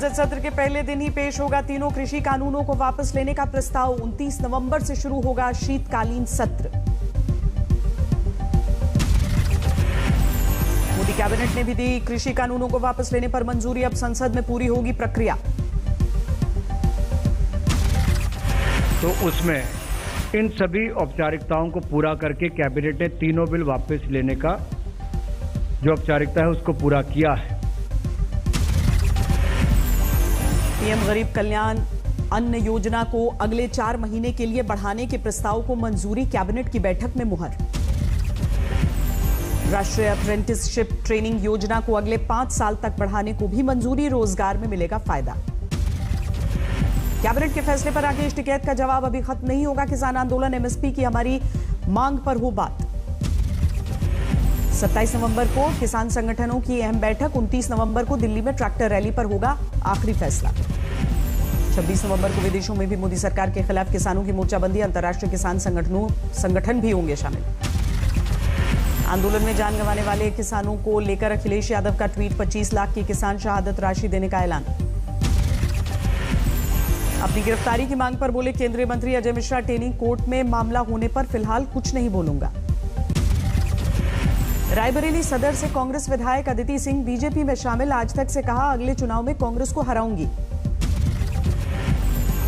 संसद सत्र के पहले दिन ही पेश होगा तीनों कृषि कानूनों को वापस लेने का प्रस्ताव। 29 नवंबर से शुरू होगा शीतकालीन सत्र। मोदी कैबिनेट ने भी दी कृषि कानूनों को वापस लेने पर मंजूरी। अब संसद में पूरी होगी प्रक्रिया। तो उसमें इन सभी औपचारिकताओं को पूरा करके कैबिनेट ने तीनों बिल वापस लेने का जो औपचारिकता है उसको पूरा किया है। पीएम गरीब कल्याण अन्न योजना को अगले 4 महीने के लिए बढ़ाने के प्रस्ताव को मंजूरी। कैबिनेट की बैठक में मुहर। राष्ट्रीय अप्रेंटिसशिप ट्रेनिंग योजना को अगले 5 साल तक बढ़ाने को भी मंजूरी। रोजगार में मिलेगा फायदा। कैबिनेट के फैसले पर राकेश टिकैत का जवाब अभी खत्म नहीं होगा। किसान आंदोलन एमएसपी की हमारी मांग पर हो बात। 27 नवंबर को किसान संगठनों की अहम बैठक। 29 नवंबर को दिल्ली में ट्रैक्टर रैली पर होगा आखिरी फैसला। 26 नवंबर को विदेशों में भी मोदी सरकार के खिलाफ किसानों की मोर्चाबंदी। अंतर्राष्ट्रीय किसान संगठन भी होंगे शामिल। आंदोलन में जान गंवाने वाले किसानों को लेकर अखिलेश यादव का ट्वीट। 25 लाख की किसान शहादत राशि देने का ऐलान। अपनी गिरफ्तारी की मांग पर बोले केंद्रीय मंत्री अजय मिश्रा। टेनी कोर्ट में मामला होने पर फिलहाल कुछ नहीं बोलूंगा। रायबरेली सदर से कांग्रेस विधायक अदिति सिंह बीजेपी में शामिल। आज तक से कहा अगले चुनाव में कांग्रेस को हराऊंगी।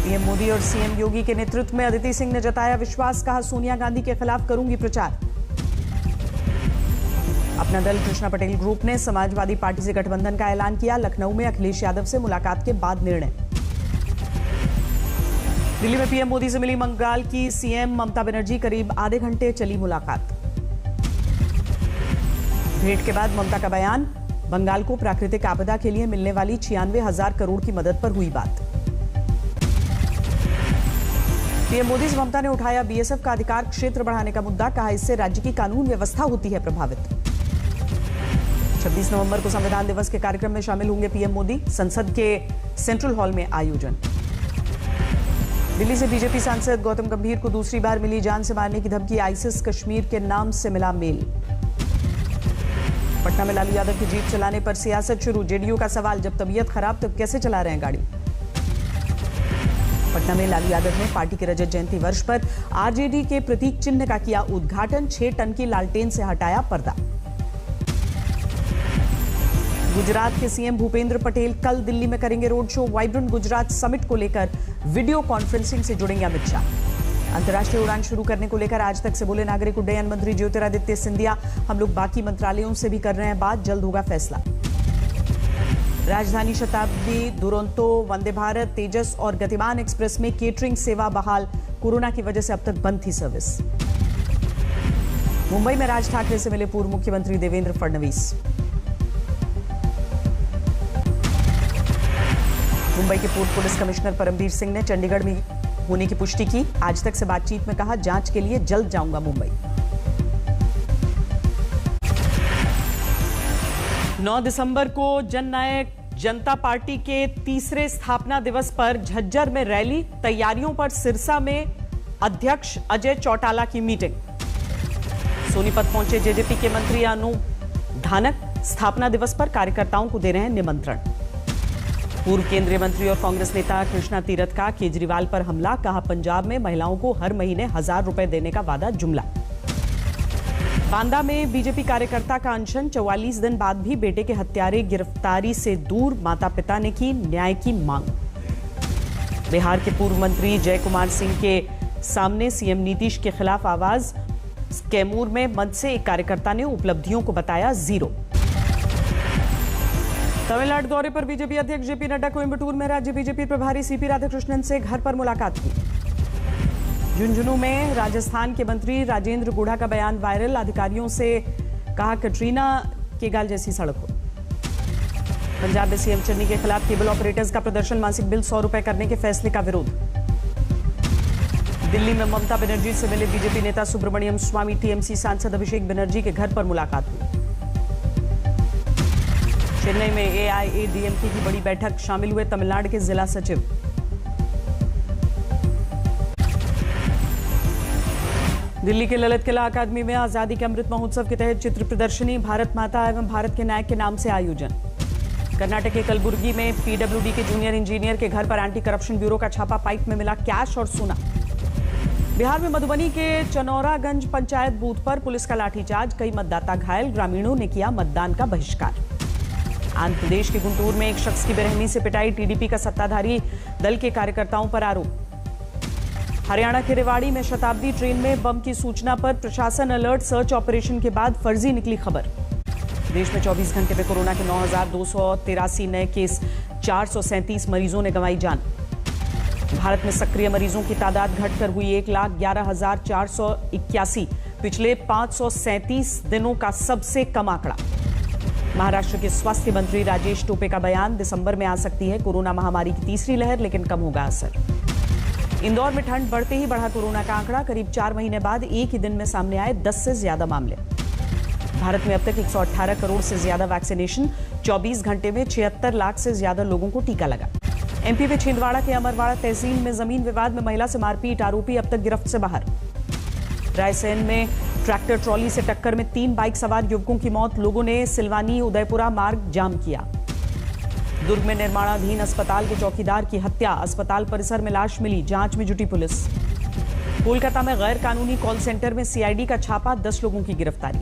पीएम मोदी और सीएम योगी के नेतृत्व में अदिति सिंह ने जताया विश्वास। कहा सोनिया गांधी के खिलाफ करूंगी प्रचार। अपना दल कृष्णा पटेल ग्रुप ने समाजवादी पार्टी से गठबंधन का ऐलान किया। लखनऊ में अखिलेश यादव से मुलाकात के बाद निर्णय। दिल्ली में पीएम मोदी से मिली बंगाल की सीएम ममता बनर्जी। करीब आधे घंटे चली मुलाकात। भेंट के बाद ममता का बयान। बंगाल को प्राकृतिक आपदा के लिए मिलने वाली 96,000 करोड़ की मदद पर हुई बात। पीएम मोदी से ममता ने उठाया बीएसएफ का अधिकार क्षेत्र बढ़ाने का मुद्दा। कहा इससे राज्य की कानून व्यवस्था होती है प्रभावित। 26 नवंबर को संविधान दिवस के कार्यक्रम में शामिल होंगे पीएम मोदी। संसद के सेंट्रल हॉल में आयोजन। दिल्ली से बीजेपी सांसद गौतम गंभीर को दूसरी बार मिली जान से मारने की धमकी। आईसिस कश्मीर के नाम से मिला मेल। पटना में लालू यादव की जीप चलाने पर सियासत शुरू। जेडीयू का सवाल जब तबीयत खराब तो कैसे चला रहे हैं गाड़ी। पटना में लालू यादव ने पार्टी के रजत जयंती वर्ष पर आरजेडी के प्रतीक चिन्ह का किया उद्घाटन। 6 टन की लालटेन से हटाया पर्दा। गुजरात के सीएम भूपेंद्र पटेल कल दिल्ली में करेंगे road show. Vibrant Gujarat summit को लेकर वीडियो कॉन्फ्रेंसिंग से जुड़ेंगे अमित शाह। अंतर्राष्ट्रीय उड़ान शुरू करने को लेकर आज तक से बोले नागरिक उड्डयन मंत्री ज्योतिरादित्य सिंधिया। हम लोग बाकी मंत्रालयों से भी कर रहे हैं बात, जल्द होगा फैसला। राजधानी शताब्दी, दुरंतो, वंदे भारत, तेजस और गतिमान एक्सप्रेस में केटरिंग सेवा बहाल। कोरोना की वजह से अब तक बंद थी सर्विस। मुंबई में राज ठाकरे से मिले पूर्व मुख्यमंत्री देवेंद्र फडणवीस। मुंबई के पूर्व पुलिस कमिश्नर परमवीर सिंह ने चंडीगढ़ में होने की पुष्टि की। आज तक से बातचीत में कहा जांच के लिए जल्द जाऊंगा मुंबई। 9 दिसंबर को जननायक जनता पार्टी के तीसरे स्थापना दिवस पर झज्जर में रैली। तैयारियों पर सिरसा में अध्यक्ष अजय चौटाला की मीटिंग। सोनीपत पहुंचे जेजेपी के मंत्री अनूप धानक। स्थापना दिवस पर कार्यकर्ताओं को दे रहे हैं निमंत्रण। पूर्व केंद्रीय मंत्री और कांग्रेस नेता कृष्णा तीरथ का केजरीवाल पर हमला। कहा पंजाब में महिलाओं को हर महीने 1000 रुपए देने का वादा जुमला। बांदा में बीजेपी कार्यकर्ता का अनशन। 44 दिन बाद भी बेटे के हत्यारे गिरफ्तारी से दूर। माता पिता ने की न्याय की मांग। बिहार के पूर्व मंत्री जय कुमार सिंह के सामने सीएम नीतीश के खिलाफ आवाज। कैमूर में मंच से एक कार्यकर्ता ने उपलब्धियों को बताया जीरो। तमिलनाडु दौरे पर बीजेपी अध्यक्ष जेपी नड्डा कोयंबटूर में राज्य बीजेपी प्रभारी सीपी राधाकृष्णन से घर पर मुलाकात की। झुंझुनू में राजस्थान के मंत्री राजेंद्र गुढ़ा का बयान वायरल। अधिकारियों से कहा कटरीना के गाल जैसी सड़क हो। पंजाब में सीएम चन्नी के खिलाफ केबल ऑपरेटर्स का प्रदर्शन। मासिक बिल 100 रुपए करने के फैसले का विरोध। दिल्ली में ममता बनर्जी से मिले बीजेपी नेता सुब्रमण्यम स्वामी। टीएमसी सांसद अभिषेक बनर्जी के घर पर मुलाकात हुई। चेन्नई में एआईएडीएमके की बड़ी बैठक। शामिल हुए तमिलनाडु के जिला सचिव। दिल्ली के ललित कला अकादमी में आजादी के अमृत महोत्सव के तहत चित्र प्रदर्शनी। भारत माता एवं भारत के नायक के नाम से आयोजन। कर्नाटक के कलबुर्गी में पीडब्ल्यूडी के जूनियर इंजीनियर के घर पर एंटी करप्शन ब्यूरो का छापा, पाइप में मिला कैश और सोना। बिहार में मधुबनी के चनौरागंज पंचायत बूथ पर पुलिस का लाठीचार्ज, कई मतदाता घायल, ग्रामीणों ने किया मतदान का बहिष्कार। आंध्र प्रदेश के गुंटूर में एक शख्स की बेरहमी से पिटाई, टीडीपी का सत्ताधारी दल के कार्यकर्ताओं पर आरोप। हरियाणा के रेवाड़ी में शताब्दी ट्रेन में बम की सूचना पर प्रशासन अलर्ट, सर्च ऑपरेशन के बाद फर्जी निकली खबर। देश में 24 घंटे में कोरोना के 9,283 नए केस, 437 मरीजों ने गंवाई जान। भारत में सक्रिय मरीजों की तादाद घटकर हुई 1,11,481, पिछले 537 दिनों का सबसे कम आंकड़ा। महाराष्ट्र के स्वास्थ्य मंत्री राजेश टोपे का बयान, दिसंबर में आ सकती है कोरोना महामारी की तीसरी लहर, लेकिन कम होगा असर। इंदौर में ठंड बढ़ते ही बढ़ा कोरोना का आंकड़ा, करीब 4 महीने बाद एक ही दिन में सामने आए 10 से ज्यादा मामले। भारत में अब तक 118 करोड़ से ज्यादा वैक्सीनेशन, 24 घंटे में 76 लाख से ज्यादा लोगों को टीका लगा। एमपी में छिंदवाड़ा के अमरवाड़ा तहसील में जमीन विवाद में महिला से मारपीट, आरोपी अब तक गिरफ्त से बाहर। रायसेन में ट्रैक्टर ट्रॉली से टक्कर में 3 बाइक सवार युवकों की मौत, लोगों ने सिलवानी उदयपुरा मार्ग जाम किया। दुर्ग में निर्माणाधीन अस्पताल के चौकीदार की हत्या, अस्पताल परिसर में लाश मिली, जांच में जुटी पुलिस। कोलकाता में गैर कानूनी कॉल सेंटर में सीआईडी का छापा, 10 लोगों की गिरफ्तारी।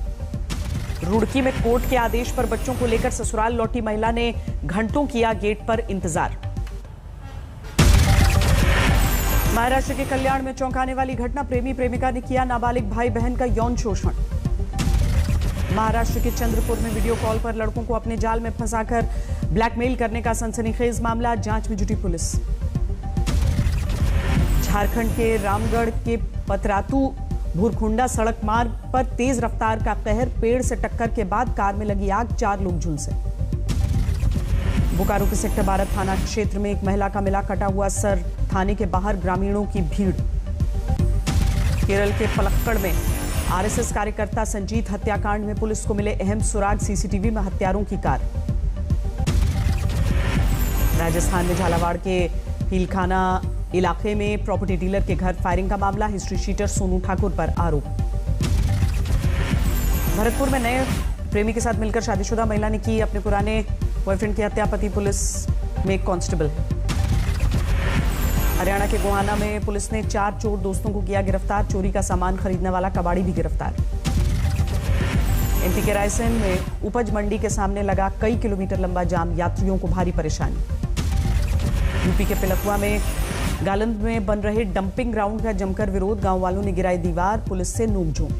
रुड़की में कोर्ट के आदेश पर बच्चों को लेकर ससुराल लौटी महिला ने घंटों किया गेट पर इंतजार। महाराष्ट्र के कल्याण में चौंकाने वाली घटना, प्रेमी प्रेमिका ने किया नाबालिग भाई बहन का यौन शोषण। महाराष्ट्र के चंद्रपुर में वीडियो कॉल पर लड़कों को अपने जाल में फंसाकर ब्लैकमेल करने का सनसनीखेज मामला, जांच में जुटी पुलिस। झारखंड के रामगढ़ के पतरातू भूरखुंडा सड़क मार्ग पर तेज रफ्तार का कहर, पेड़ से टक्कर के बाद कार में लगी आग, 4 लोग झुलसे। बोकारो के सेक्टर 12 थाना क्षेत्र में एक महिला का मिला कटा हुआ सर, थाने के बाहर ग्रामीणों की भीड़। केरल के पलक्कड़ में आरएसएस कार्यकर्ता संजीत हत्याकांड में पुलिस को मिले अहम सुराग, सीसीटीवी में हत्यारों की कार। राजस्थान में झालावाड़ के हिलखाना इलाके में प्रॉपर्टी डीलर के घर फायरिंग का मामला, हिस्ट्री शीटर सोनू ठाकुर पर आरोप। भरतपुर में नए प्रेमी के साथ मिलकर शादीशुदा महिला ने की अपने पुराने बॉयफ्रेंड की हत्या, पति पुलिस में एक कांस्टेबल। हरियाणा के गोहाना में पुलिस ने 4 चोर दोस्तों को किया गिरफ्तार, चोरी का सामान खरीदने वाला कबाड़ी भी गिरफ्तार। एमपी के रायसेन में उपज मंडी के सामने लगा कई किलोमीटर लंबा जाम, यात्रियों को भारी परेशानी। यूपी के पिलकुआ में गालंद में बन रहे डंपिंग ग्राउंड का जमकर विरोध, गांव वालों ने गिराई दीवार, पुलिस से नोकझोंक।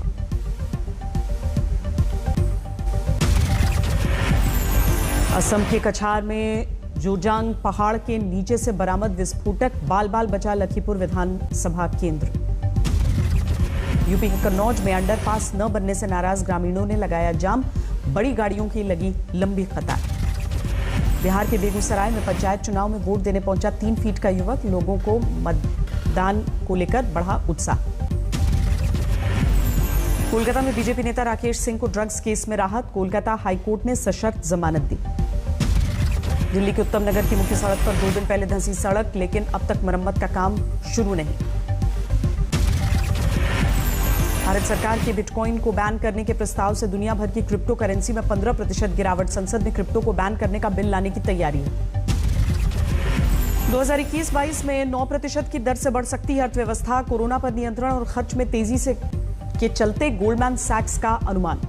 असम के कछार में जोजांग पहाड़ के नीचे से बरामद विस्फोटक, बाल बाल बचा लखीपुर विधानसभा केंद्र। यूपी के कन्नौज में अंडरपास न बनने से नाराज ग्रामीणों ने लगाया जाम, बड़ी गाड़ियों की लगी लंबी कतार। बिहार के बेगूसराय में पंचायत चुनाव में वोट देने पहुंचा 3 फीट का युवक, लोगों को मतदान को लेकर बढ़ा उत्साह। कोलकाता में बीजेपी नेता राकेश सिंह को ड्रग्स केस में राहत, कोलकाता हाईकोर्ट ने सशर्त जमानत दी। दिल्ली के उत्तम नगर की मुख्य सड़क पर 2 दिन पहले धंसी सड़क, लेकिन अब तक मरम्मत का काम शुरू नहीं। भारत सरकार के बिटकॉइन को बैन करने के प्रस्ताव से दुनिया भर की क्रिप्टो करेंसी में 15% गिरावट, संसद में क्रिप्टो को बैन करने का बिल लाने की तैयारी है। 2021-22 में 9% की दर से बढ़ सकती है अर्थव्यवस्था, कोरोना पर नियंत्रण और खर्च में तेजी से के चलते गोल्डमैन सैक्स का अनुमान।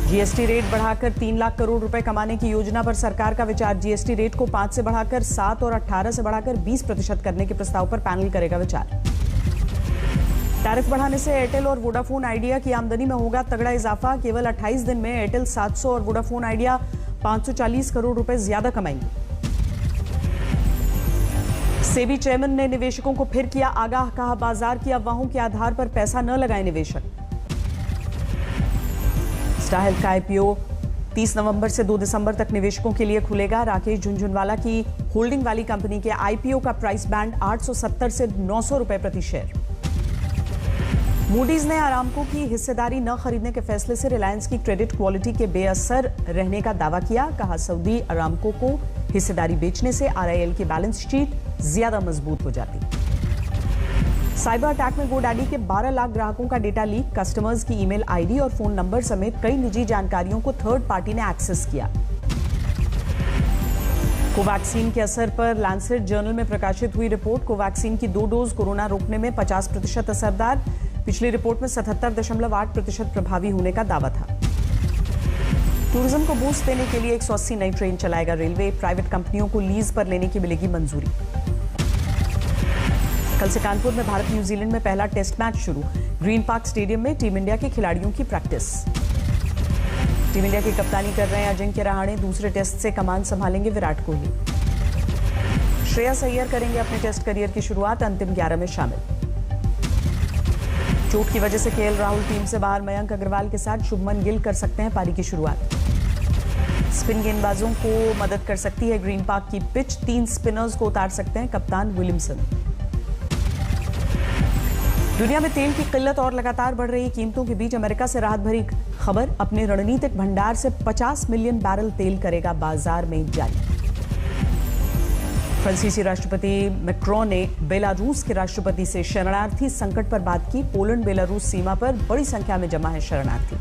जीएसटी रेट बढ़ाकर 3 लाख करोड़ रुपए कमाने की योजना पर सरकार का विचार, जीएसटी रेट को 5 से बढ़ाकर 7 और 18 से बढ़ाकर 20% करने के प्रस्ताव पर पैनल करेगा विचार। टैरिफ बढ़ाने से एयरटेल और वोडाफोन आइडिया की आमदनी में होगा तगड़ा इजाफा, केवल 28 दिन में एयरटेल 700 और वोडाफोन आइडिया 540 करोड़ रुपए ज्यादा कमाएंगे। सेबी चेयरमैन ने निवेशकों को फिर किया आगाह, कहा बाजार की अफवाहों के आधार पर पैसा न लगाए निवेशक। स्टार हेल्थ का आईपीओ 30 नवंबर से 2 दिसंबर तक निवेशकों के लिए खुलेगा। राकेश झुनझुनवाला की होल्डिंग वाली कंपनी के आईपीओ का प्राइस बैंड 870 से 900 रुपए प्रति शेयर। मूडीज ने अरामको की हिस्सेदारी न खरीदने के फैसले से रिलायंस की क्रेडिट क्वालिटी के बेअसर रहने का दावा किया, कहा सऊदी अरामको को हिस्सेदारी बेचने से आरआईएल की बैलेंस शीट ज्यादा मजबूत हो जाती। साइबर अटैक में गोडैडी के 12 लाख ग्राहकों का डेटा लीक, कस्टमर्स की ईमेल आईडी और फोन नंबर समेत कई निजी जानकारियों को थर्ड पार्टी ने एक्सेस किया। कोवैक्सीन के असर पर लैंसेट जर्नल में प्रकाशित हुई रिपोर्ट। कोवैक्सीन की 2 डोज कोरोना रोकने में 50% असरदार। पिछली रिपोर्ट में 77.8% प्रभावी होने का दावा था। टूरिज्म को बूस्ट देने के लिए 180 नई ट्रेन चलाएगा रेलवे। प्राइवेट कंपनियों को लीज पर लेने की मिलेगी मंजूरी। कल से कानपुर में भारत न्यूजीलैंड में पहला टेस्ट मैच शुरू। ग्रीन पार्क स्टेडियम में टीम इंडिया के खिलाड़ियों की प्रैक्टिस। टीम इंडिया की कप्तानी कर रहे हैं अजिंक्य रहाणे। दूसरे टेस्ट से कमान संभालेंगे विराट कोहली। श्रेयस अय्यर करेंगे अपने टेस्ट करियर की शुरुआत, अंतिम 11 में शामिल। चोट की वजह से केएल राहुल टीम से बाहर। मयंक अग्रवाल के साथ शुभमन गिल कर सकते हैं पारी की शुरुआत। स्पिन गेंदबाजों को मदद कर सकती है ग्रीन पार्क की पिच। 3 स्पिनर्स को उतार सकते हैं कप्तान विलियमसन। दुनिया में तेल की किल्लत और लगातार बढ़ रही कीमतों के बीच अमेरिका से राहत भरी खबर। अपने रणनीतिक भंडार से 50 मिलियन बैरल तेल करेगा बाजार में जारी। फ्रांसीसी राष्ट्रपति मैक्रोन ने बेलारूस के राष्ट्रपति से शरणार्थी संकट पर बात की। पोलैंड बेलारूस सीमा पर बड़ी संख्या में जमा है शरणार्थी।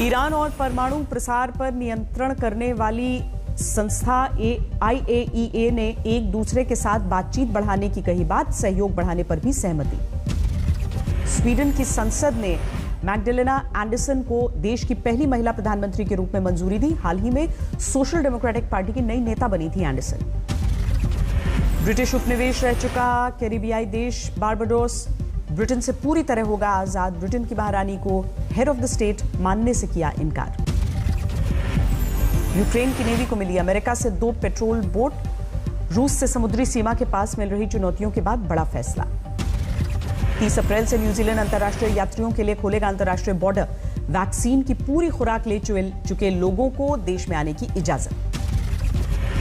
ईरान और परमाणु प्रसार पर नियंत्रण करने वाली संस्था IAEA ने एक दूसरे के साथ बातचीत बढ़ाने की कही बात। सहयोग बढ़ाने पर भी सहमति। स्वीडन की संसद ने मैग्डलेना एंडरसन को देश की पहली महिला प्रधानमंत्री के रूप में मंजूरी दी। हाल ही में सोशल डेमोक्रेटिक पार्टी की नई नेता बनी थी एंडरसन। ब्रिटिश उपनिवेश रह चुका कैरिबियाई देश बारबाडोस ब्रिटेन से पूरी तरह होगा आजाद। ब्रिटेन की महारानी को हेड ऑफ द स्टेट मानने से किया इनकार। यूक्रेन की नेवी को मिली अमेरिका से 2 पेट्रोल बोट। रूस से समुद्री सीमा के पास मिल रही चुनौतियों के बाद बड़ा फैसला। 30 अप्रैल से न्यूजीलैंड अंतर्राष्ट्रीय यात्रियों के लिए खोलेगा अंतर्राष्ट्रीय बॉर्डर। वैक्सीन की पूरी खुराक ले चुके लोगों को देश में आने की इजाजत।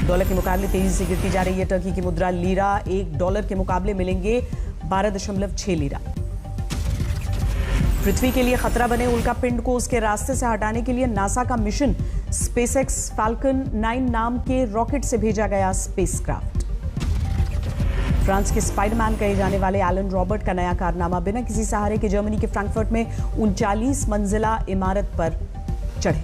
डॉलर के मुकाबले तेजी से गिरती जा रही है टर्की की मुद्रा लीरा। $1 के मुकाबले मिलेंगे 12.6 लीरा। पृथ्वी के लिए खतरा बने उल्कापिंड को उसके रास्ते से हटाने के लिए नासा का मिशन स्पेसएक्स फाल्कन 9 नाम के रॉकेट से भेजा गया स्पेसक्राफ्ट। फ्रांस के स्पाइडरमैन कहे जाने वाले एलन रॉबर्ट का नया कारनामा। बिना किसी सहारे के जर्मनी के फ्रैंकफर्ट में 39 मंजिला इमारत पर चढ़े।